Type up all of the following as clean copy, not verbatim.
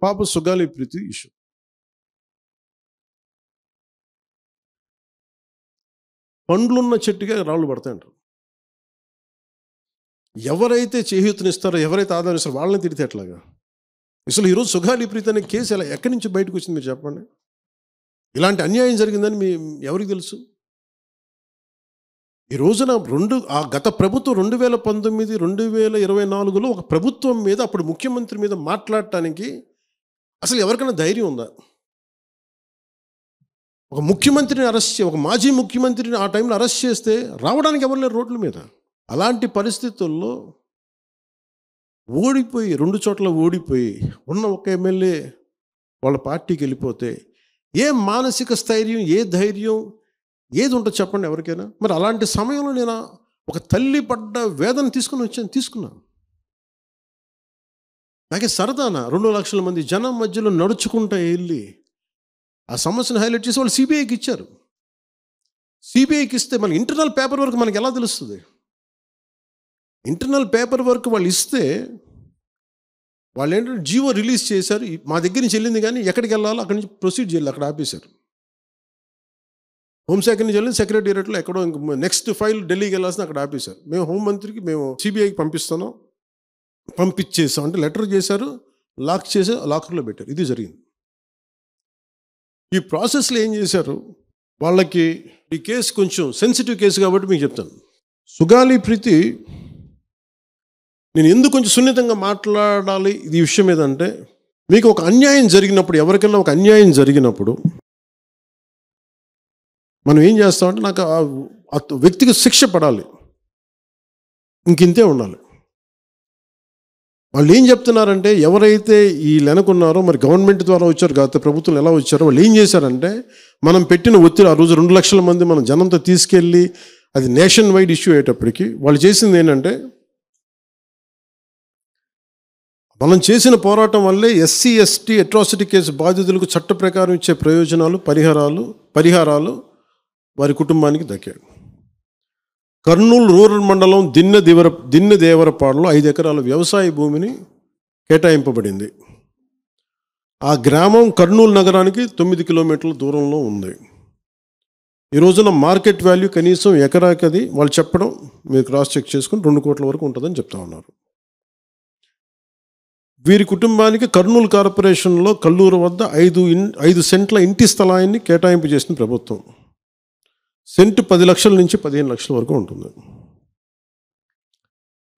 పాప సుగాలి ప్రీతి ఇష్యూ. పండ్లున్న చెట్టుగా రాళ్ళు పడతాయంటారు. ఎవరైతే చేయూతనిస్తారో, ఎవరైతే ఆదరిస్తారో వాళ్ళని తిడితే ఎట్లాగా? అసలు ఈరోజు సుగాలి ప్రీతి అనే కేసు ఎలా ఎక్కడి నుంచి బయటకు వచ్చింది మీరు చెప్పండి? ఇలాంటి అన్యాయం జరిగిందని ఎవరికి తెలుసు? ఈ రోజున గత ప్రభుత్వం 2019, 2024లో ఒక ప్రభుత్వం మీద, అప్పుడు ముఖ్యమంత్రి మీద మాట్లాడటానికి అసలు ఎవరికైనా ధైర్యం ఉందా? ఒక ముఖ్యమంత్రిని ఒక మాజీ ముఖ్యమంత్రిని ఆ టైంలో అరెస్ట్ చేస్తే రావడానికి ఎవరు లేరు రోడ్ల మీద. అలాంటి పరిస్థితుల్లో ఓడిపోయి 2 చోట్ల ఓడిపోయి ఉన్న ఒక ఎమ్మెల్యే వాళ్ళ పార్టీకి వెళ్ళిపోతే ఏ మానసిక స్థైర్యం, ఏ ధైర్యం, ఏది ఉంటుంది చెప్పండి ఎవరికైనా? మరి అలాంటి సమయంలో నేను ఒక తల్లి పడ్డ వేదన తీసుకున్నాను. నాకే సరదానా 2 లక్షల మంది జనం మధ్యలో నడుచుకుంటూ వెళ్ళి ఆ సమస్యను హైలైట్ చేసి వాళ్ళు సిబిఐకి ఇచ్చారు. సిబిఐకి ఇస్తే మన ఇంటర్నల్ పేపర్ వర్క్ మనకి ఎలా తెలుస్తుంది? ఇంటర్నల్ పేపర్ వర్క్ వాళ్ళు ఇస్తే వాళ్ళు ఏంటంటే జీవో రిలీజ్ చేశారు. మా దగ్గర నుంచి వెళ్ళింది కానీ ఎక్కడికి వెళ్ళాలో అక్కడి నుంచి ప్రొసీడ్ చేయాలి, అక్కడ ఆపేశారు. హోంశాఖ నుంచి వెళ్ళింది సెక్రటేరియట్లో ఎక్కడో నెక్స్ట్ ఫైల్ ఢిల్లీకి వెళ్ళాల్సిన అక్కడ ఆపేశారు. మేము హోంమంత్రికి మేము సిబిఐకి పంపించేసాం అంటే లెటర్ చేశారు, లాక్ చేసి లాకర్లో పెట్టారు. ఇది జరిగింది. ఈ ప్రాసెస్లో ఏం చేశారు, వాళ్ళకి ఈ కేసు కొంచెం సెన్సిటివ్ కేసు కాబట్టి మీకు చెప్తాను. సుగాలి ప్రీతి నేను ఎందుకు కొంచెం సున్నితంగా మాట్లాడాలి ఈ విషయం ఏదంటే, మీకు ఒక అన్యాయం జరిగినప్పుడు, ఎవరికైనా ఒక అన్యాయం జరిగినప్పుడు మనం ఏం చేస్తామంటే, నాకు ఆ వ్యక్తికి శిక్ష పడాలి, ఇంకింతే ఉండాలి. వాళ్ళు ఏం చెప్తున్నారంటే, ఎవరైతే వీళ్ళు వెనుకున్నారో, మరి గవర్నమెంట్ ద్వారా వచ్చారు, గత ప్రభుత్వం ఎలా వచ్చారో, వాళ్ళు ఏం చేశారంటే, మనం పెట్టిన ఒత్తిడి ఆ రోజు 2 లక్షల మంది మనం జనంతో తీసుకెళ్ళి అది నేషన్ వైడ్ ఇష్యూ అయ్యేటప్పటికి వాళ్ళు చేసింది ఏంటంటే, మనం చేసిన పోరాటం వల్లే ఎస్సీ ఎస్టీ అట్రాసిటీ కేసు బాధితులకు చట్ట ప్రకారం ఇచ్చే ప్రయోజనాలు, పరిహారాలు వారి కుటుంబానికి దక్కాయి. కర్నూలు రూరల్ మండలం దిన్నెదేవరపాడులో 5 ఎకరాల వ్యవసాయ భూమిని కేటాయింపబడింది. ఆ గ్రామం కర్నూలు నగరానికి 9 కిలోమీటర్ల దూరంలో ఉంది. ఈ రోజున మార్కెట్ వాల్యూ కనీసం ఎకరాకి అది వాళ్ళు చెప్పడం మీరు క్రాస్ చెక్ చేసుకుని 2 కోట్ల వరకు ఉంటుందని చెప్తా ఉన్నారు. వీరి కుటుంబానికి కర్నూలు కార్పొరేషన్లో కల్లూరు వద్ద 5 సెంట్ల ఇంటి స్థలాన్ని కేటాయింపు చేసిన ప్రభుత్వం. సెంటు 10 లక్షల నుంచి 15 లక్షల వరకు ఉంటుంది.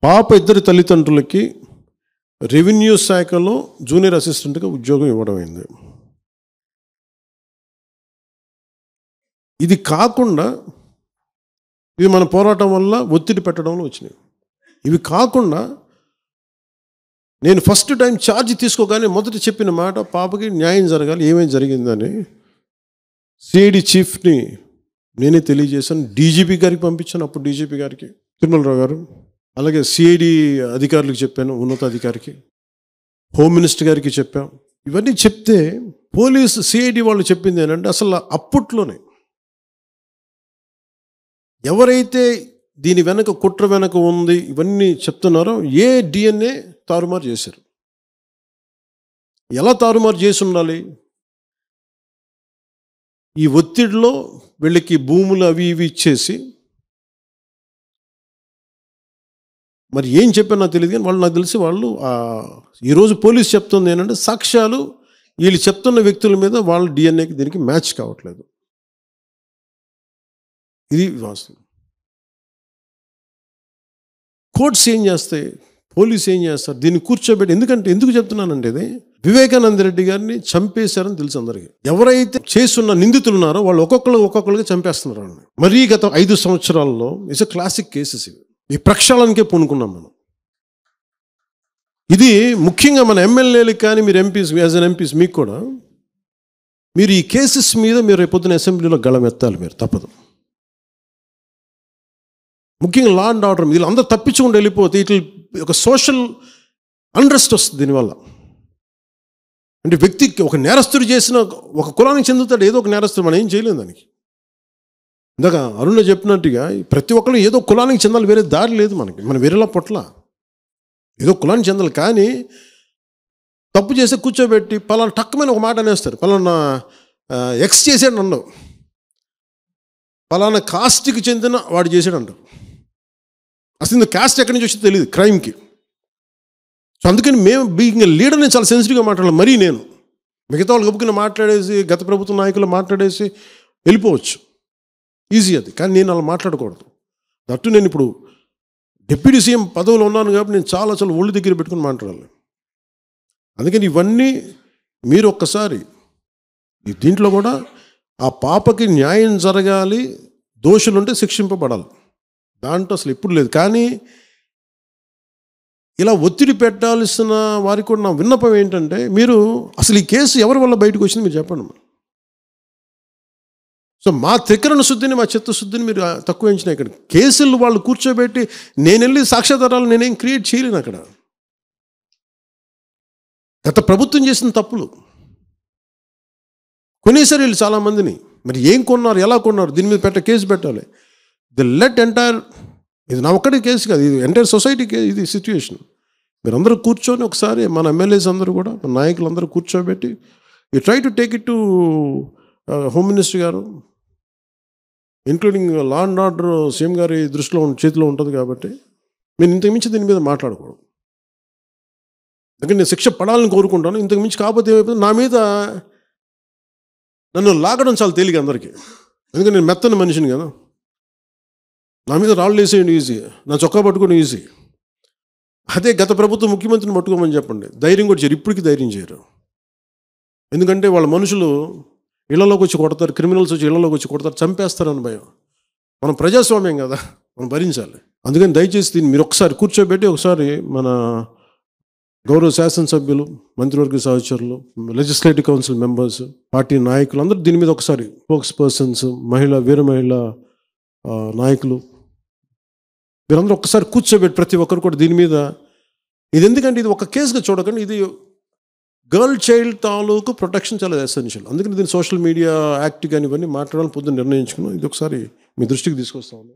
పాప ఇద్దరి తల్లిదండ్రులకి రెవెన్యూ శాఖలో జూనియర్ అసిస్టెంట్గా ఉద్యోగం ఇవ్వడం అయింది. ఇది కాకుండా ఇవి మన పోరాటం వల్ల ఒత్తిడి పెట్టడంలో వచ్చినాయి. ఇవి కాకుండా నేను ఫస్ట్ టైం ఛార్జ్ తీసుకోగానే మొదట చెప్పిన మాట, పాపకి న్యాయం జరగాలి, ఏమేమి జరిగిందని సిఐడి చీఫ్ని నేనే తెలియజేశాను. డీజీపీ గారికి పంపించాను, అప్పుడు డీజీపీ గారికి తిరుమలరావు గారు, అలాగే సిఐడి అధికారులకు చెప్పాను, ఉన్నతాధికారికి, హోమ్ మినిస్టర్ గారికి చెప్పాం. ఇవన్నీ చెప్తే పోలీసు సిఐడి వాళ్ళు చెప్పింది ఏంటంటే, అసలు అప్పట్లోనే ఎవరైతే దీని వెనక కుట్ర వెనక ఉంది ఇవన్నీ చెప్తున్నారో ఏ డిఎన్ఏ తారుమారు చేశారు. ఎలా తారుమారు చేసి ఉండాలి? ఈ ఒత్తిడిలో వీళ్ళకి భూములు అవి ఇవి ఇచ్చేసి, మరి ఏం చెప్పారు నాకు తెలియదు కానీ నాకు తెలిసి వాళ్ళు ఈరోజు పోలీసు చెప్తుంది ఏంటంటే, సాక్ష్యాలు వీళ్ళు చెప్తున్న వ్యక్తుల మీద వాళ్ళ డిఎన్ఏకి దీనికి మ్యాచ్ కావట్లేదు. ఇది వాస్తవం. కోర్ట్స్ ఏం చేస్తాయి, పోలీసు ఏం చేస్తారు, దీన్ని కూర్చోబెట్టి. ఎందుకు చెప్తున్నానంటే, ఇది వివేకానంద రెడ్డి గారిని చంపేశారని తెలుసు అందరికీ. ఎవరైతే చేస్తున్న నిందితులు ఉన్నారో వాళ్ళు ఒక్కొక్కరుగా చంపేస్తున్నారు వాళ్ళని. మరీ గత 5 సంవత్సరాల్లో ఇట్స్ క్లాసిక్ కేసెస్ ఇవి. ఈ ప్రక్షాళనకే పూనుకున్నాం మనం. ఇది ముఖ్యంగా మన ఎమ్మెల్యేలకు కానీ, మీరు ఎంపీస్, యాజ్ అన్ ఎంపీస్ మీకు కూడా, మీరు ఈ కేసెస్ మీద మీరు రేపొద్దున అసెంబ్లీలో గళం ఎత్తాలి, మీరు తప్పదు. ముఖ్యంగా లా అండ్ ఆర్డర్, వీళ్ళు అందరూ తప్పించుకుంటూ వెళ్ళిపోతే ఇట్లా ఒక సోషల్ అన్రెస్ట్ వస్తుంది దీనివల్ల. అంటే వ్యక్తికి ఒక నేరస్తుడు చేసిన, ఒక కులానికి చెందుతాడు ఏదో ఒక నేరస్తుడు, మనం ఏం చేయలేము దానికి. ఇందాక అరుణ చెప్పినట్టుగా ప్రతి ఒక్కరు ఏదో కులానికి చెందాలి, వేరే దారి లేదు మనకి. మనం వేరేలా పొట్ల ఏదో కులానికి చెందాలి. కానీ తప్పు చేస్తే కూర్చోబెట్టి పలానా టక్కుమైన ఒక మాట అనేస్తారు. పలానా ఎక్స్ చేసాడు నన్ను, పలానా కాస్ట్కి చెందిన వాడు చేసాడు అంటారు. అసలు ఇంత కాస్ట్ ఎక్కడి నుంచి వచ్చిందో తెలియదు క్రైమ్కి. సో అందుకని మేము బీయింగ్ లీడర్ నేను చాలా సెన్సిటివ్గా మాట్లాడాలి. మరీ నేను మిగతా వాళ్ళు గబుకుని మాట్లాడేసి గత ప్రభుత్వ నాయకులు మాట్లాడేసి వెళ్ళిపోవచ్చు, ఈజీ అది. కానీ నేను అలా మాట్లాడకూడదు. దట్టు నేను ఇప్పుడు డిప్యూటీ సీఎం పదవిలో ఉన్నాను కాబట్టి నేను చాలా ఒళ్ళు దగ్గర పెట్టుకుని మాట్లాడాలి. అందుకని ఇవన్నీ మీరు ఒక్కసారి దీంట్లో కూడా ఆ పాపకి న్యాయం జరగాలి, దోషులుంటే శిక్షింపబడాలి, దాంట్లో అసలు ఎప్పుడు లేదు. కానీ ఇలా ఒత్తిడి పెట్టాల్సిన వారికి కూడా నా విన్నపం ఏంటంటే, మీరు అసలు ఈ కేసు ఎవరి వల్ల బయటకు వచ్చింది మీరు చెప్పండి. సో మా త్రికరణ శుద్ధిని, మా చిత్తశుద్ధిని మీరు తక్కువ ఎంచిన. ఇక్కడ కేసులు వాళ్ళు కూర్చోబెట్టి నేను వెళ్ళి సాక్ష్యాధారాలు నేనేం క్రియేట్ చేయలేను. అక్కడ గత ప్రభుత్వం చేసిన తప్పులు కొనేసారు వీళ్ళు చాలామందిని. మరి ఏం కొన్నారు, ఎలా కొన్నారు, దీని మీద కేసు పెట్టాలి. ది లెట్ ఎంటైర్, ఇది నా ఒక్కటి కేసు కాదు, ఇది ఎంటైర్ సొసైటీకి ఇది సిచ్యువేషన్. మీరందరూ కూర్చొని ఒకసారి మన ఎమ్మెల్యేస్ అందరూ కూడా, మన నాయకులందరూ కూర్చోబెట్టి you try to take it to home minister గారు, including law and order CM గారి దృష్టిలో చేతిలో ఉంటుంది కాబట్టి మీరు ఇంతకుమించి దీని మీద మాట్లాడకూడదు. అందుకని నేను శిక్ష పడాలని కోరుకుంటాను. ఇంతకుమించి కాకపోతే ఏమైపోతుంది, నా మీద నన్ను లాగడం చాలా తేలిక అందరికీ. ఎందుకంటే నేను మెత్తని మనిషిని కదా, నా మీద రాళ్ళు వేసేయండి ఈజీ, నా చొక్కా పట్టుకోవడం ఈజీ. అదే గత ప్రభుత్వం ముఖ్యమంత్రిని పట్టుకోమని చెప్పండి, ధైర్యం కూడా చేయరు, ఇప్పటికీ ధైర్యం చేయరు. ఎందుకంటే వాళ్ళ మనుషులు ఇళ్లలోకి వచ్చి కొడతారు, క్రిమినల్స్ వచ్చి ఇళ్లలోకి వచ్చి కొడతారు, చంపేస్తారని భయం. మనం ప్రజాస్వామ్యం కదా, మనం భరించాలి. అందుకని దయచేసి దీన్ని మీరు ఒకసారి కూర్చోబెట్టి ఒకసారి మన గౌరవ శాసనసభ్యులు, మంత్రివర్గ సహచరులు, లెజిస్లేటివ్ కౌన్సిల్ మెంబర్స్, పార్టీ నాయకులు అందరూ దీని మీద ఒకసారి, స్పోక్స్ పర్సన్స్, వీర మహిళా నాయకులు, మీరందరూ ఒక్కసారి కూర్చోబెట్టి ప్రతి ఒక్కరు కూడా దీని మీద, ఇది ఎందుకంటే ఇది ఒక కేసుగా చూడకండి, ఇది గర్ల్ చైల్డ్ తాలూకు ప్రొటెక్షన్ చాలా ఎసెన్షియల్. అందుకని దీన్ని సోషల్ మీడియా యాక్ట్ కానీ ఇవన్నీ మాట్లాడాలని పొద్దున్న నిర్ణయించుకున్నాం. ఇది ఒకసారి మీ దృష్టికి తీసుకొస్తాము.